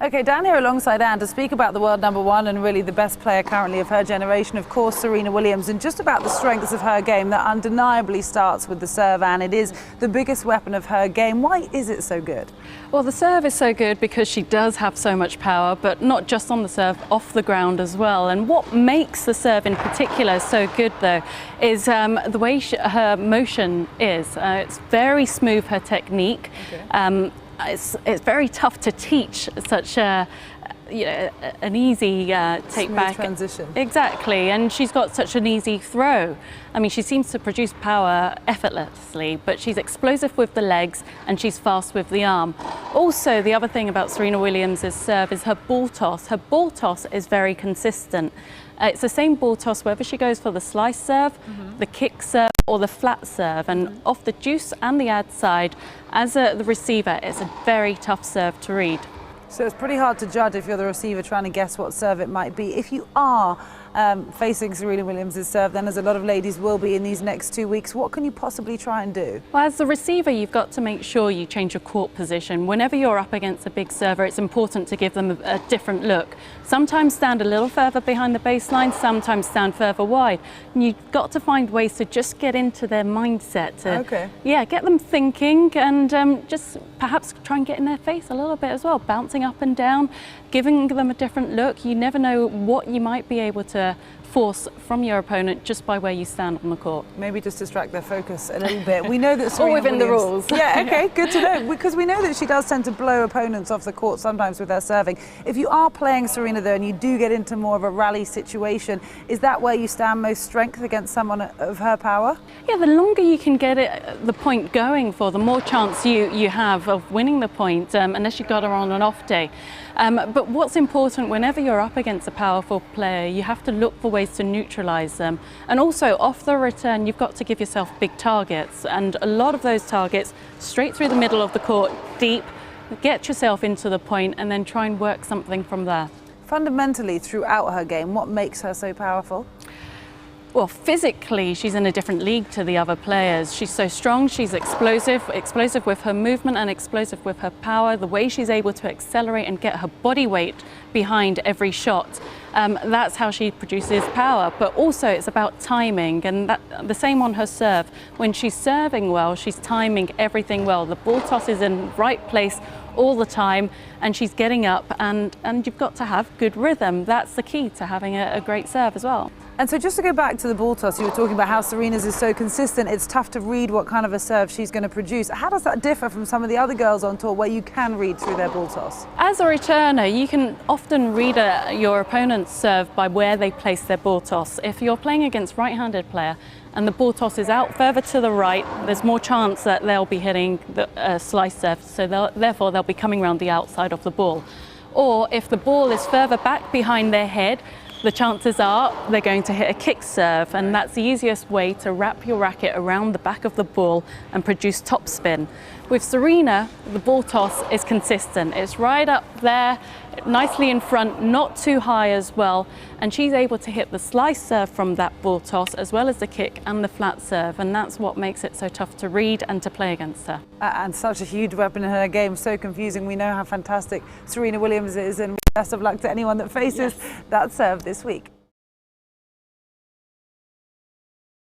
Okay, down here alongside Anne to speak about the world number one and really the best player currently of her generation, of course, Serena Williams, and just about the strengths of her game that undeniably starts with the serve, and it is the biggest weapon of her game. Why is it so good? Well, the serve is so good because she does have so much power, but not just on the serve, off the ground as well. And what makes the serve in particular so good, though, is the way her motion is. It's very smooth, her technique. Okay. It's very tough to teach such an easy take smooth back transition. Exactly, and she's got such an easy throw. I mean, she seems to produce power effortlessly, but she's explosive with the legs and she's fast with the arm. Also, the other thing about Serena Williams' serve is her ball toss. Her ball toss is very consistent. It's the same ball toss whether she goes for the slice serve, the kick serve, or the flat serve. And off the deuce and the ad side, as the receiver, it's a very tough serve to read. So it's pretty hard to judge if you're the receiver trying to guess what serve it might be. If you are facing Serena Williams' serve, then as a lot of ladies will be in these next 2 weeks, what can you possibly try and do? Well, as the receiver, you've got to make sure you change your court position. Whenever you're up against a big server, it's important to give them a different look. Sometimes stand a little further behind the baseline, sometimes stand further wide. And you've got to find ways to just get into their mindset. Yeah, get them thinking and just perhaps try and get in their face a little bit as well, bouncing up and down, giving them a different look. You never know what you might be able to force from your opponent just by where you stand on the court. Maybe just distract their focus a little bit. We know that Serena or within Williams, the rules. Yeah, okay, good to know. Because we know that she does tend to blow opponents off the court sometimes with her serving. If you are playing Serena though and you do get into more of a rally situation, is that where you stand most strength against someone of her power? Yeah, the longer you can get the point going for, the more chance you have of winning the point, unless you got her on an off day. But what's important, whenever you're up against a powerful player, you have to look for ways to neutralize them. And also off the return, you've got to give yourself big targets, and a lot of those targets straight through the middle of the court, deep, get yourself into the point and then try and work something from there. Fundamentally throughout her game, what makes her so powerful? Well, physically, she's in a different league to the other players. She's so strong, she's explosive with her movement and explosive with her power. The way she's able to accelerate and get her body weight behind every shot, that's how she produces power. But also it's about timing, and the same on her serve. When she's serving well, she's timing everything well. The ball toss is in the right place all the time, and she's getting up, and you've got to have good rhythm. That's the key to having a great serve as well. And so just to go back to the ball toss, you were talking about how Serena's is so consistent, it's tough to read what kind of a serve she's going to produce. How does that differ from some of the other girls on tour where you can read through their ball toss? As a returner, you can often read your opponent's serve by where they place their ball toss. If you're playing against a right-handed player and the ball toss is out further to the right, there's more chance that they'll be hitting the slice serve, so therefore they'll be coming around the outside of the ball. Or if the ball is further back behind their head, the chances are they're going to hit a kick serve, and that's the easiest way to wrap your racket around the back of the ball and produce topspin. With Serena, the ball toss is consistent. It's right up there, nicely in front, not too high as well, and she's able to hit the slice serve from that ball toss as well as the kick and the flat serve, and that's what makes it so tough to read and to play against her. And such a huge weapon in her game, so confusing. We know how fantastic Serena Williams is, and best of luck to anyone that faces that serve this week.